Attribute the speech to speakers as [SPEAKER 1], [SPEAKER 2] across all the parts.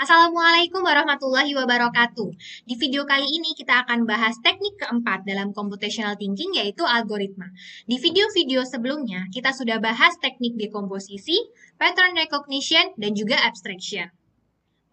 [SPEAKER 1] Assalamualaikum warahmatullahi wabarakatuh. Di video kali ini kita akan bahas teknik keempat dalam computational thinking yaitu algoritma. Di video-video sebelumnya kita sudah bahas teknik dekomposisi, pattern recognition, dan juga abstraction.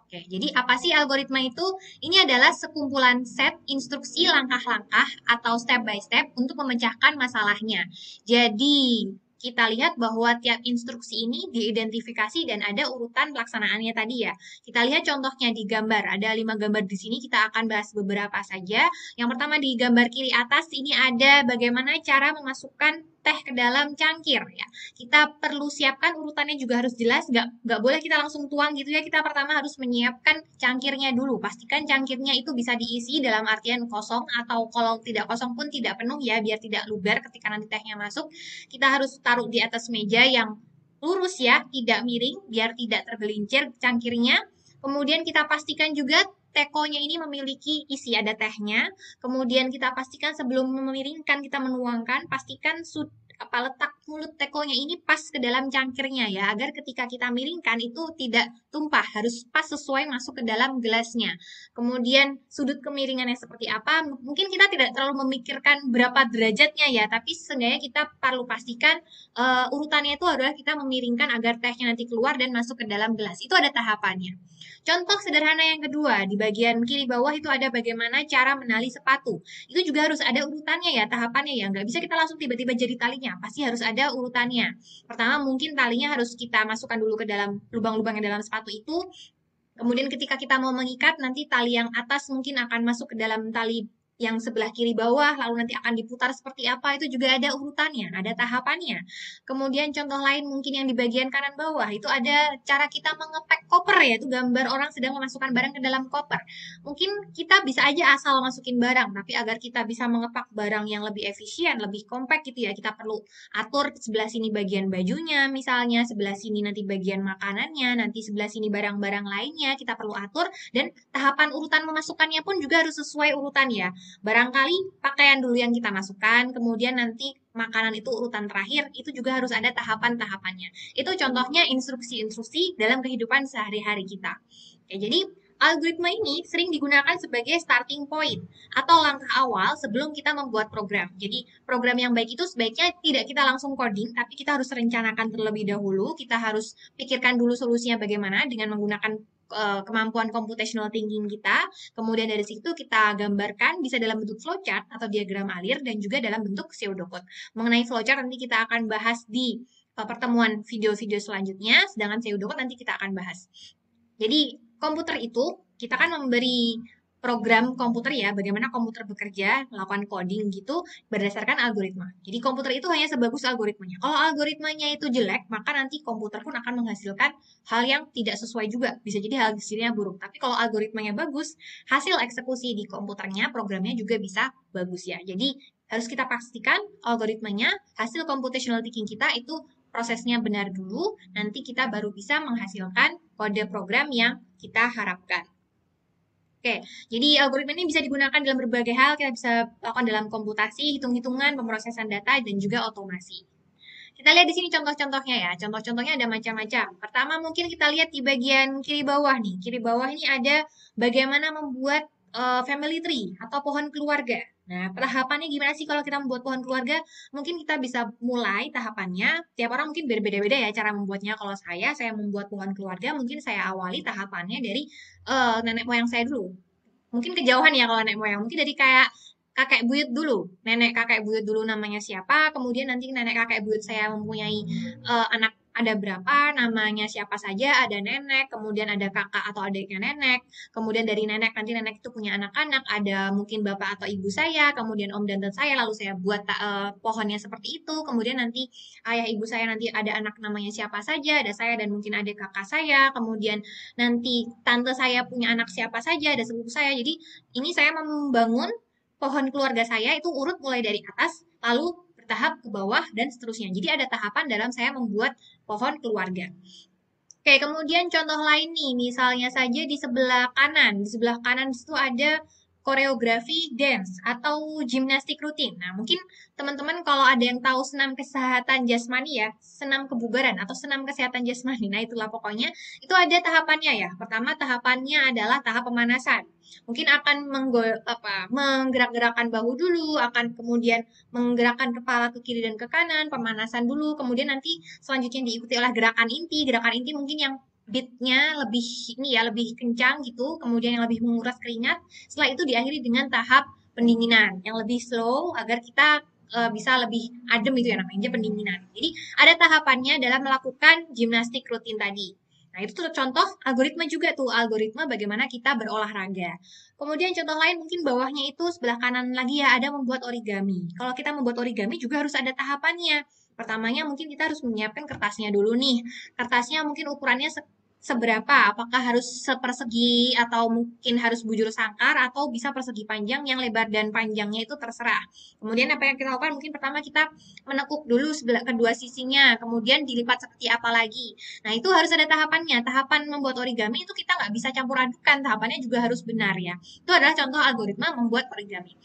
[SPEAKER 1] Oke, jadi apa sih algoritma itu? Ini adalah sekumpulan set instruksi langkah-langkah atau step by step untuk memecahkan masalahnya. Jadi, kita lihat bahwa tiap instruksi ini diidentifikasi dan ada urutan pelaksanaannya tadi ya. Kita lihat contohnya di gambar. Ada 5 gambar di sini, kita akan bahas beberapa saja. Yang pertama di gambar kiri atas, ini ada bagaimana cara memasukkan teh ke dalam cangkir ya. Kita perlu siapkan urutannya juga harus jelas, nggak boleh kita langsung tuang gitu ya. Kita pertama harus menyiapkan cangkirnya dulu. Pastikan cangkirnya itu bisa diisi dalam artian kosong atau kalau tidak kosong pun tidak penuh ya, biar tidak luber ketika nanti tehnya masuk. Kita harus taruh di atas meja yang lurus ya, tidak miring, biar tidak tergelincir cangkirnya. Kemudian kita pastikan juga tekonya ini memiliki isi ada tehnya. Kemudian kita pastikan sebelum memiringkan kita menuangkan, pastikan letak mulut tekonya ini pas ke dalam cangkirnya ya, agar ketika kita miringkan itu tidak tumpah, harus pas sesuai masuk ke dalam gelasnya. Kemudian sudut kemiringannya seperti apa, mungkin kita tidak terlalu memikirkan berapa derajatnya ya, tapi seenggaknya kita perlu pastikan urutannya itu adalah kita memiringkan agar tehnya nanti keluar dan masuk ke dalam gelas. Itu ada tahapannya. Contoh sederhana yang kedua, di bagian kiri bawah itu ada bagaimana cara menali sepatu. Itu juga harus ada urutannya ya, tahapannya ya. Nggak bisa kita langsung tiba-tiba jadi talinya, pasti harus ada urutannya. Pertama mungkin talinya harus kita masukkan dulu ke dalam lubang-lubang yang dalam sepatu itu. Kemudian ketika kita mau mengikat, nanti tali yang atas mungkin akan masuk ke dalam tali yang sebelah kiri bawah, lalu nanti akan diputar seperti apa, itu juga ada urutannya, ada tahapannya. Kemudian contoh lain mungkin yang di bagian kanan bawah, itu ada cara kita mengepek koper ya, itu gambar orang sedang memasukkan barang ke dalam koper. Mungkin kita bisa aja asal masukin barang, tapi agar kita bisa mengepak barang yang lebih efisien, lebih kompak gitu ya, kita perlu atur sebelah sini bagian bajunya, misalnya sebelah sini nanti bagian makanannya, nanti sebelah sini barang-barang lainnya, kita perlu atur, dan tahapan urutan memasukkannya pun juga harus sesuai urutan ya. Barangkali pakaian dulu yang kita masukkan, kemudian nanti makanan itu urutan terakhir, itu juga harus ada tahapan-tahapannya. Itu contohnya instruksi-instruksi dalam kehidupan sehari-hari kita. Oke, jadi algoritma ini sering digunakan sebagai starting point atau langkah awal sebelum kita membuat program. Jadi program yang baik itu sebaiknya tidak kita langsung coding, tapi kita harus rencanakan terlebih dahulu. Kita harus pikirkan dulu solusinya bagaimana dengan menggunakan kemampuan computational thinking kita. Kemudian dari situ kita gambarkan bisa dalam bentuk flowchart atau diagram alir dan juga dalam bentuk pseudocode. Mengenai flowchart nanti kita akan bahas di pertemuan video-video selanjutnya, sedangkan pseudocode nanti kita akan bahas. Jadi komputer itu kita kan memberi program komputer ya, bagaimana komputer bekerja, melakukan coding gitu berdasarkan algoritma. Jadi komputer itu hanya sebagus algoritmanya. Kalau algoritmanya itu jelek, maka nanti komputer pun akan menghasilkan hal yang tidak sesuai juga. Bisa jadi hasilnya buruk. Tapi kalau algoritmanya bagus, hasil eksekusi di komputernya, programnya juga bisa bagus ya. Jadi harus kita pastikan algoritmanya, hasil computational thinking kita itu prosesnya benar dulu, nanti kita baru bisa menghasilkan kode program yang kita harapkan. Oke, jadi algoritma ini bisa digunakan dalam berbagai hal, kita bisa lakukan dalam komputasi, hitung-hitungan, pemrosesan data, dan juga otomasi. Kita lihat di sini contoh-contohnya ya. Contoh-contohnya ada macam-macam. Pertama mungkin kita lihat di bagian kiri bawah nih. Kiri bawah ini ada bagaimana membuat family tree atau pohon keluarga. Nah, tahapannya gimana sih kalau kita membuat pohon keluarga? Mungkin kita bisa mulai tahapannya. Tiap orang mungkin berbeda-beda ya cara membuatnya. Kalau saya membuat pohon keluarga, mungkin saya awali tahapannya dari nenek moyang saya dulu. Mungkin kejauhan ya kalau nenek moyang. Mungkin dari kayak kakek buyut dulu. Nenek kakek buyut dulu namanya siapa, kemudian nanti nenek kakek buyut saya mempunyai anak ada berapa, namanya siapa saja, ada nenek, kemudian ada kakak atau adiknya nenek, kemudian dari nenek nanti nenek itu punya anak-anak, ada mungkin bapak atau ibu saya, kemudian om dan tante saya, lalu saya buat pohonnya seperti itu, kemudian nanti ayah ibu saya nanti ada anak namanya siapa saja, ada saya dan mungkin ada kakak saya, kemudian nanti tante saya punya anak siapa saja, ada sepupu saya, jadi ini saya membangun pohon keluarga saya itu urut mulai dari atas, lalu bertahap ke bawah, dan seterusnya. Jadi ada tahapan dalam saya membuat pohon keluarga. Oke, kemudian contoh lain nih, misalnya saja di sebelah kanan. Di sebelah kanan itu ada koreografi dance atau gimnastik rutin. Nah, mungkin teman-teman kalau ada yang tahu senam kesehatan jasmani ya, senam kebugaran atau senam kesehatan jasmani. Nah, itulah pokoknya itu ada tahapannya ya. Pertama tahapannya adalah tahap pemanasan. Mungkin akan menggerak-gerakkan bahu dulu, akan kemudian menggerakkan kepala ke kiri dan ke kanan, pemanasan dulu, kemudian nanti selanjutnya diikuti oleh gerakan inti. Gerakan inti mungkin yang beatnya lebih ini ya lebih kencang gitu, kemudian yang lebih menguras keringat. Setelah itu diakhiri dengan tahap pendinginan yang lebih slow agar kita bisa lebih adem itu ya namanya pendinginan. Jadi ada tahapannya dalam melakukan gimnastik rutin tadi. Nah, itu tuh contoh algoritma juga tuh, algoritma bagaimana kita berolahraga. Kemudian contoh lain mungkin bawahnya itu sebelah kanan lagi ya, ada membuat origami. Kalau kita membuat origami juga harus ada tahapannya. Pertamanya mungkin kita harus menyiapkan kertasnya dulu nih. Kertasnya mungkin ukurannya seberapa? Apakah harus sepersegi atau mungkin harus bujur sangkar atau bisa persegi panjang yang lebar dan panjangnya itu terserah. Kemudian apa yang kita lakukan? Mungkin pertama kita menekuk dulu sebelah kedua sisinya, kemudian dilipat seperti apa lagi. Nah, itu harus ada tahapannya. Tahapan membuat origami itu kita nggak bisa campur adukan, tahapannya juga harus benar ya. Itu adalah contoh algoritma membuat origami.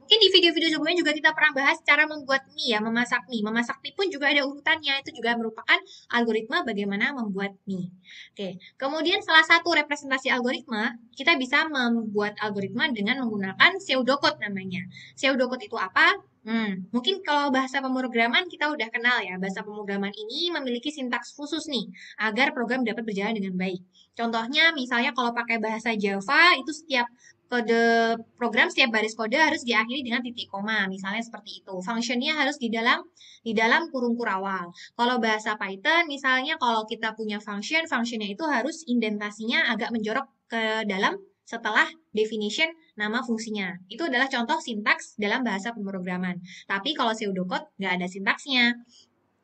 [SPEAKER 1] Mungkin di video-video sebelumnya juga kita pernah bahas cara membuat mie ya, memasak mie. Memasak mie pun juga ada urutannya, itu juga merupakan algoritma bagaimana membuat mie. Oke, kemudian salah satu representasi algoritma, kita bisa membuat algoritma dengan menggunakan pseudocode namanya. Pseudocode itu apa? Mungkin kalau bahasa pemrograman kita udah kenal ya, bahasa pemrograman ini memiliki sintaks khusus nih, agar program dapat berjalan dengan baik. Contohnya misalnya kalau pakai bahasa Java, itu setiap kode program setiap baris kode harus diakhiri dengan titik koma, misalnya seperti itu. Functionnya harus di dalam kurung kurawal. Kalau bahasa Python, misalnya kalau kita punya functionnya itu harus indentasinya agak menjorok ke dalam setelah definition nama fungsinya. Itu adalah contoh sintaks dalam bahasa pemrograman. Tapi kalau pseudocode nggak ada sintaksnya.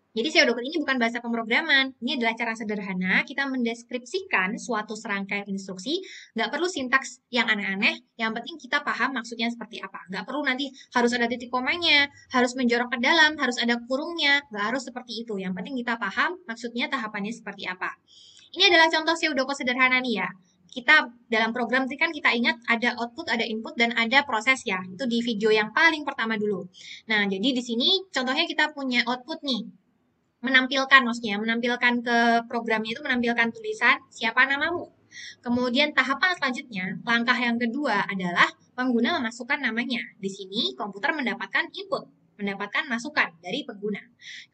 [SPEAKER 1] Jadi pseudocode ini bukan bahasa pemrograman. Ini adalah cara sederhana kita mendeskripsikan suatu serangkaian instruksi. Nggak perlu sintaks yang aneh-aneh. Yang penting kita paham maksudnya seperti apa. Nggak perlu nanti harus ada titik komanya, harus menjorok ke dalam, harus ada kurungnya. Nggak harus seperti itu. Yang penting kita paham maksudnya tahapannya seperti apa. Ini adalah contoh pseudocode sederhana nih ya. Kita dalam program itu kan kita ingat ada output, ada input, dan ada proses ya. Itu di video yang paling pertama dulu. Nah, jadi di sini contohnya kita punya output nih. Menampilkan ke programnya itu menampilkan tulisan siapa namamu. Kemudian tahapan selanjutnya, langkah yang kedua adalah pengguna memasukkan namanya. Di sini komputer mendapatkan input, mendapatkan masukan dari pengguna.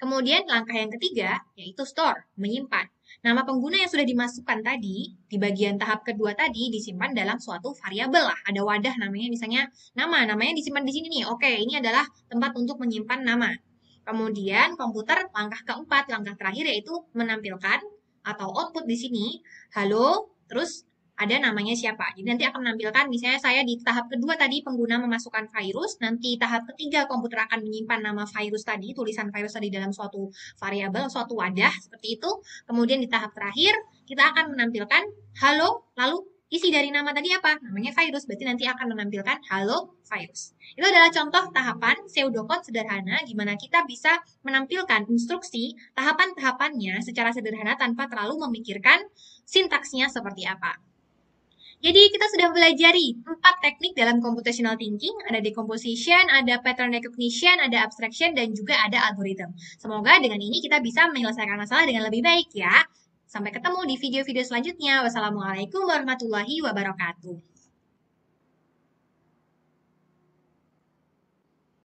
[SPEAKER 1] Kemudian langkah yang ketiga yaitu store, menyimpan. Nama pengguna yang sudah dimasukkan tadi di bagian tahap kedua tadi disimpan dalam suatu variabel lah. Ada wadah namanya misalnya namanya disimpan di sini nih. Oke, ini adalah tempat untuk menyimpan nama. Kemudian komputer langkah keempat, langkah terakhir yaitu menampilkan atau output di sini, halo, terus ada namanya siapa. Jadi nanti akan menampilkan, misalnya saya di tahap kedua tadi pengguna memasukkan virus, nanti tahap ketiga komputer akan menyimpan nama virus tadi, tulisan virus tadi dalam suatu variabel, suatu wadah, seperti itu. Kemudian di tahap terakhir, kita akan menampilkan halo, lalu isi dari nama tadi apa? Namanya virus, berarti nanti akan menampilkan halo virus. Itu adalah contoh tahapan pseudocode sederhana gimana kita bisa menampilkan instruksi tahapan-tahapannya secara sederhana tanpa terlalu memikirkan sintaksnya seperti apa. Jadi kita sudah pelajari 4 teknik dalam computational thinking, ada decomposition, ada pattern recognition, ada abstraction, dan juga ada algorithm. Semoga dengan ini kita bisa menyelesaikan masalah dengan lebih baik ya. Sampai ketemu di video-video selanjutnya. Wassalamualaikum warahmatullahi wabarakatuh.